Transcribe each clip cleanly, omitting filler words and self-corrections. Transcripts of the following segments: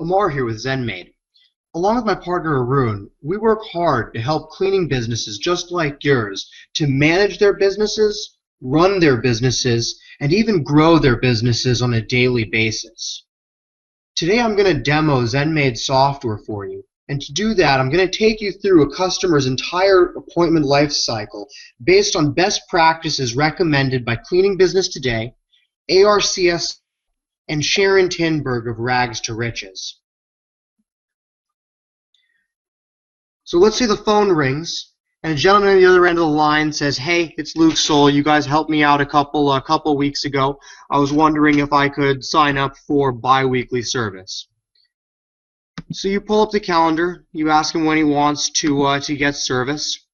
Amar here with ZenMaid. Along with my partner Arun, we work hard to help cleaning businesses just like yours to manage their businesses, run their businesses, and even grow their businesses on a daily basis. Today I'm going to demo ZenMaid software for you. And to do that, I'm going to take you through a customer's entire appointment life cycle based on best practices recommended by Cleaning Business Today, ARCS, and Sharon Tinberg of Rags to Riches. So let's say the phone rings, and a gentleman on the other end of the line says, "Hey, it's Luke Soul. You guys helped me out a couple weeks ago. I was wondering if I could sign up for bi-weekly service." So you pull up the calendar. You ask him when he wants to get service.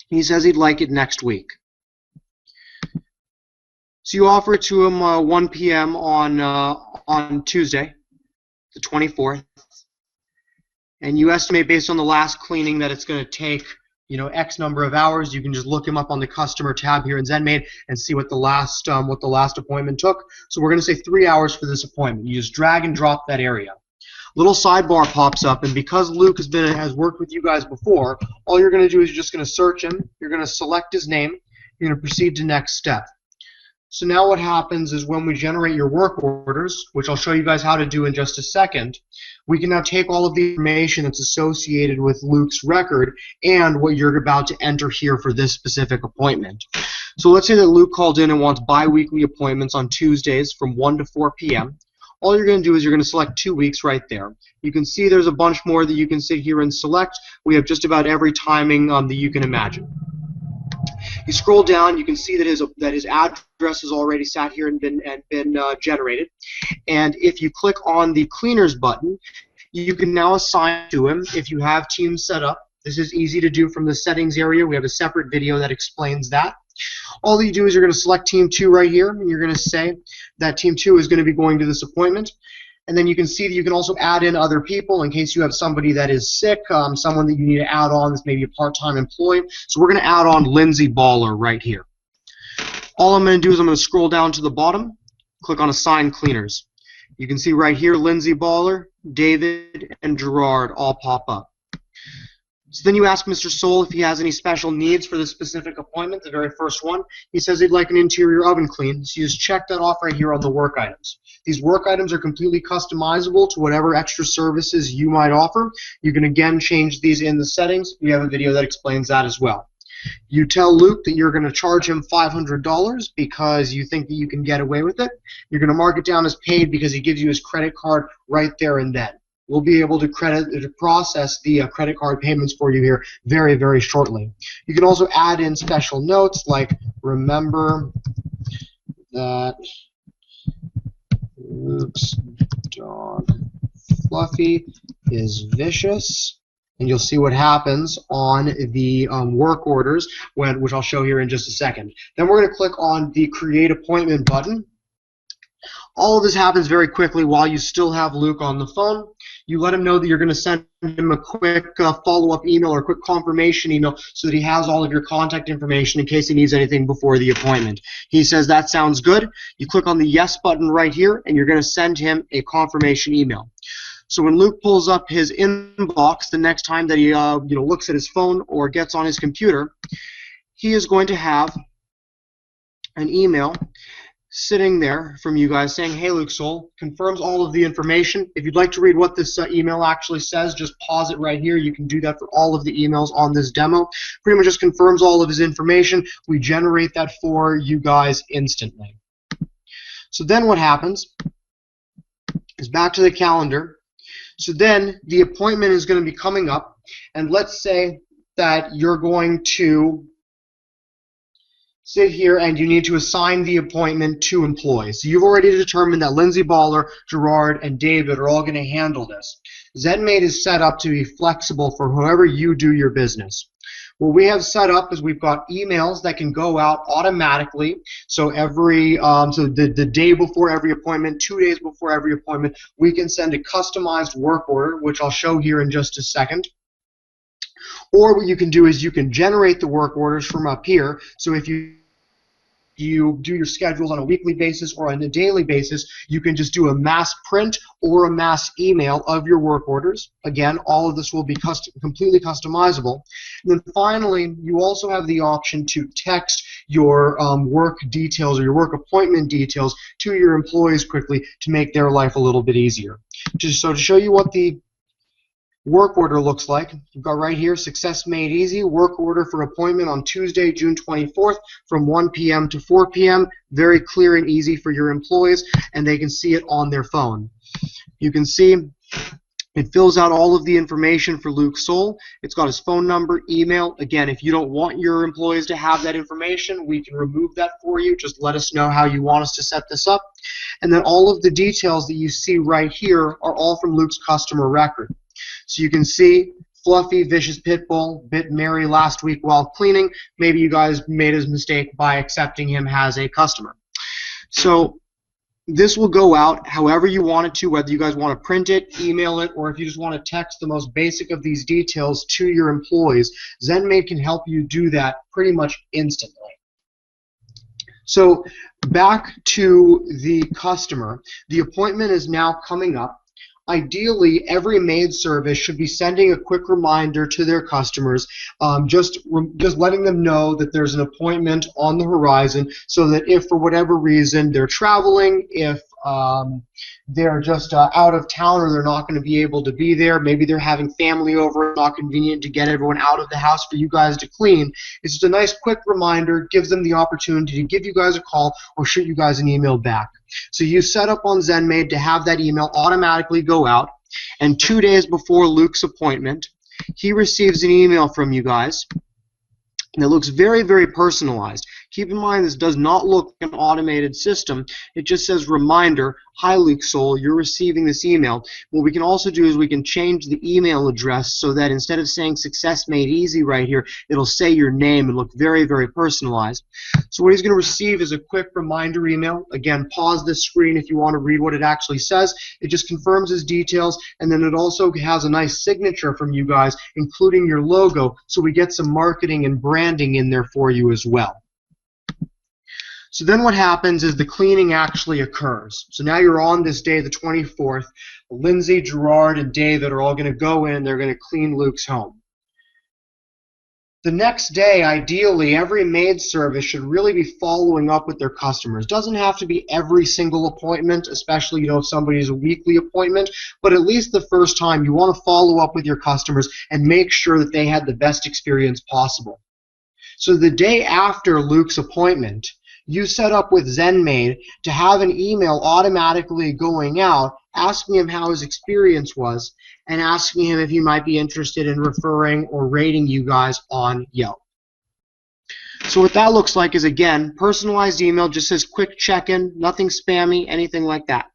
He says he'd like it next week. So you offer it to him 1 p.m. on Tuesday, the 24th. And you estimate based on the last cleaning that it's going to take, X number of hours. You can just look him up on the customer tab here in ZenMaid and see what the last appointment took. So we're going to say 3 hours for this appointment. You just drag and drop that area. Little sidebar pops up, and because Luke has worked with you guys before, all you're going to do is you're just going to search him. You're going to select his name. You're going to proceed to next step. So now what happens is when we generate your work orders, which I'll show you guys how to do in just a second, we can now take all of the information that's associated with Luke's record and what you're about to enter here for this specific appointment. So let's say that Luke called in and wants bi-weekly appointments on Tuesdays from 1 to 4 p.m. All you're going to do is you're going to select 2 weeks right there. You can see there's a bunch more that you can sit here and select. We have just about every timing that you can imagine. You scroll down, you can see that his address has already sat here and been generated. And if you click on the cleaners button, you can now assign to him if you have Teams set up. This is easy to do from the settings area. We have a separate video that explains that. All you do is you're going to select Team 2 right here, and you're going to say that Team 2 is going to be going to this appointment. And then you can see that you can also add in other people in case you have somebody that is sick, someone that you need to add on that's maybe a part-time employee. So we're going to add on Lindsay Baller right here. All I'm going to do is I'm going to scroll down to the bottom, click on Assign Cleaners. You can see right here Lindsay Baller, David, and Gerard all pop up. So then you ask Mr. Soul if he has any special needs for this specific appointment, the very first one. He says he'd like an interior oven clean, so you just check that off right here on the work items. These work items are completely customizable to whatever extra services you might offer. You can again change these in the settings. We have a video that explains that as well. You tell Luke that you're going to charge him $500 because you think that you can get away with it. You're going to mark it down as paid because he gives you his credit card right there and then. We'll be able to process the credit card payments for you here very, very shortly. You can also add in special notes like, remember that Luke's dog Fluffy is vicious. And you'll see what happens on the work orders, which I'll show here in just a second. Then we're going to click on the Create Appointment button. All of this happens very quickly while you still have Luke on the phone. You let him know that you're going to send him a quick follow-up email or a quick confirmation email so that he has all of your contact information in case he needs anything before the appointment. He says that sounds good. You click on the Yes button right here, and you're going to send him a confirmation email. So when Luke pulls up his inbox the next time that he looks at his phone or gets on his computer, he is going to have an email sitting there from you guys saying, "Hey, Luke Soul," confirms all of the information. If you'd like to read what this email actually says, just pause it right here. You can do that for all of the emails on this demo. Pretty much just confirms all of his information. We generate that for you guys instantly. So then what happens is back to the calendar. So then the appointment is going to be coming up, and let's say that you're going to sit here and you need to assign the appointment to employees. So you've already determined that Lindsay Baller, Gerard, and David are all going to handle this. ZenMaid is set up to be flexible for whoever you do your business. What we have set up is we've got emails that can go out automatically. So the day before every appointment, 2 days before every appointment, we can send a customized work order, which I'll show here in just a second. Or what you can do is you can generate the work orders from up here. So if you you do your schedules on a weekly basis or on a daily basis, you can just do a mass print or a mass email of your work orders. Again, all of this will be completely customizable. And then finally, you also have the option to text your work details or your work appointment details to your employees quickly to make their life a little bit easier. So to show you what the work order looks like, you've got right here, Success Made Easy, work order for appointment on Tuesday, June 24th from 1 p.m. to 4 p.m. Very clear and easy for your employees, and they can see it on their phone. You can see it fills out all of the information for Luke Soul. It's got his phone number, email. Again, if you don't want your employees to have that information, we can remove that for you. Just let us know how you want us to set this up. And then all of the details that you see right here are all from Luke's customer record. So you can see Fluffy, vicious pit bull, bit merry last week while cleaning. Maybe you guys made a mistake by accepting him as a customer. So this will go out however you want it to, whether you guys want to print it, email it, or if you just want to text the most basic of these details to your employees. ZenMaid can help you do that pretty much instantly. So back to the customer. The appointment is now coming up. Ideally, every Maid service should be sending a quick reminder to their customers, just letting them know that there's an appointment on the horizon, so that if for whatever reason they're traveling, if they're just out of town or they're not going to be able to be there, maybe they're having family over, it's not convenient to get everyone out of the house for you guys to clean. It's just a nice quick reminder, gives them the opportunity to give you guys a call or shoot you guys an email back. So you set up on ZenMaid to have that email automatically go out, and 2 days before Luke's appointment, he receives an email from you guys, and it looks very, very personalized. Keep in mind, this does not look like an automated system. It just says, reminder, hi Luke Soul, you're receiving this email. What we can also do is we can change the email address so that instead of saying Success Made Easy right here, it'll say your name and look very, very personalized. So what he's going to receive is a quick reminder email. Again, pause this screen if you want to read what it actually says. It just confirms his details, and then it also has a nice signature from you guys, including your logo, so we get some marketing and branding in there for you as well. So then what happens is the cleaning actually occurs. So now you're on this day, the 24th. Lindsay, Gerard, and David are all going to go in. They're going to clean Luke's home. The next day, ideally, every Maid service should really be following up with their customers. Doesn't have to be every single appointment, especially if somebody's a weekly appointment, but at least the first time you want to follow up with your customers and make sure that they had the best experience possible. So the day after Luke's appointment, you set up with ZenMaid to have an email automatically going out asking him how his experience was and asking him if he might be interested in referring or rating you guys on Yelp. So what that looks like is, again, personalized email, just says quick check-in, nothing spammy, anything like that.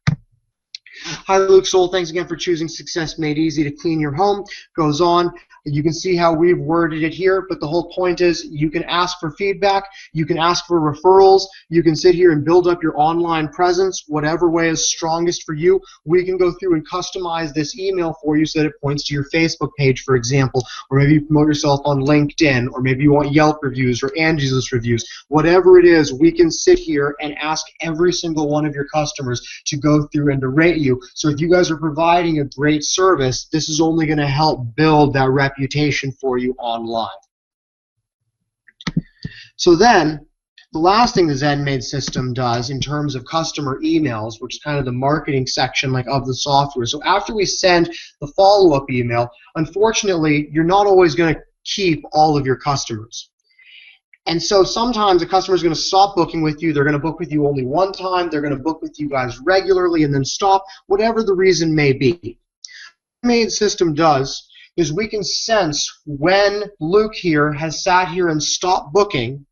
Hi Luke Soul, thanks again for choosing Success Made Easy to clean your home. Goes on. You can see how we've worded it here, but the whole point is you can ask for feedback, you can ask for referrals, you can sit here and build up your online presence, whatever way is strongest for you. We can go through and customize this email for you so that it points to your Facebook page, for example, or maybe you promote yourself on LinkedIn, or maybe you want Yelp reviews or Angie's List reviews. Whatever it is, we can sit here and ask every single one of your customers to go through and to rate you. So if you guys are providing a great service, this is only going to help build that reputation for you online. So then, the last thing the ZenMaid system does in terms of customer emails, which is kind of the marketing section of the software. So after we send the follow-up email, unfortunately, you're not always going to keep all of your customers. And so sometimes a customer is going to stop booking with you. They're going to book with you only one time. They're going to book with you guys regularly and then stop, whatever the reason may be. What the ZenMaid system does is we can sense when Luke here has sat here and stopped booking,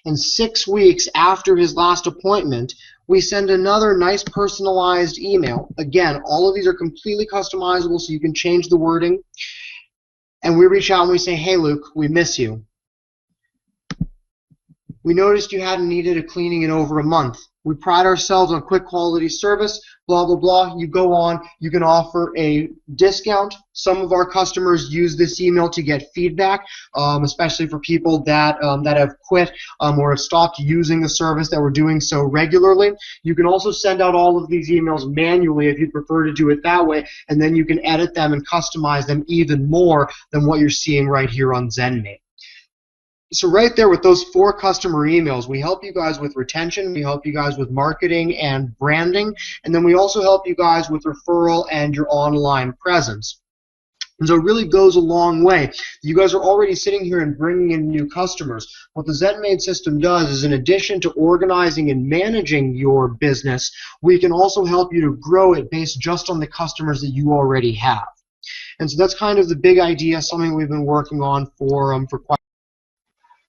and 6 weeks after his last appointment, we send another nice personalized email. Again, all of these are completely customizable, so you can change the wording. And we reach out and we say, hey Luke, we miss you. We noticed you hadn't needed a cleaning in over a month. We pride ourselves on quick quality service, blah, blah, blah. You go on, you can offer a discount. Some of our customers use this email to get feedback, especially for people that have quit or have stopped using the service that we're doing so regularly. You can also send out all of these emails manually if you'd prefer to do it that way, and then you can edit them and customize them even more than what you're seeing right here on ZenMaid. So right there with those 4 customer emails, we help you guys with retention, we help you guys with marketing and branding, and then we also help you guys with referral and your online presence. And so it really goes a long way. You guys are already sitting here and bringing in new customers. What the ZenMaid system does is, in addition to organizing and managing your business, we can also help you to grow it based just on the customers that you already have. And so that's kind of the big idea, something we've been working on for quite.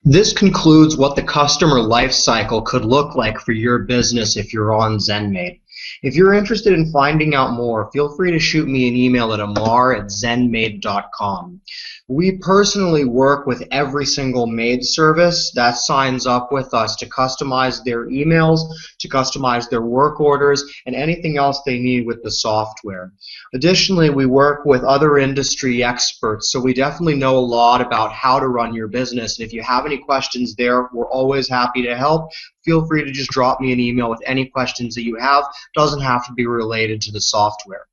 This concludes what the customer life cycle could look like for your business if you're on ZenMaid. If you're interested in finding out more, feel free to shoot me an email at amar@zenmaid.com. We personally work with every single maid service that signs up with us to customize their emails, to customize their work orders, and anything else they need with the software. Additionally, we work with other industry experts, so we definitely know a lot about how to run your business. And if you have any questions there, we're always happy to help. Feel free to just drop me an email with any questions that you have. Doesn't have to be related to the software.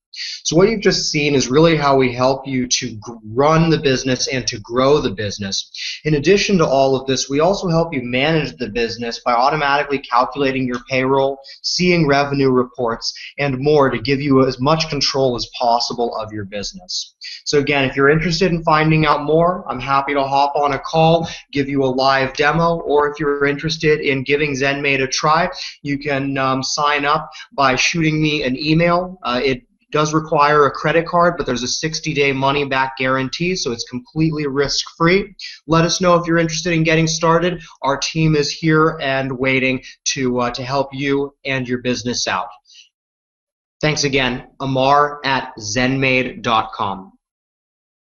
So what you've just seen is really how we help you to run the business and to grow the business. In addition to all of this, we also help you manage the business by automatically calculating your payroll, seeing revenue reports, and more to give you as much control as possible of your business. So again, if you're interested in finding out more, I'm happy to hop on a call, give you a live demo, or if you're interested in giving ZenMaid a try, you can sign up by shooting me an email. It does require a credit card, but there's a 60-day money-back guarantee, so it's completely risk-free. Let us know if you're interested in getting started. Our team is here and waiting to help you and your business out. Thanks again. Amar@zenmaid.com.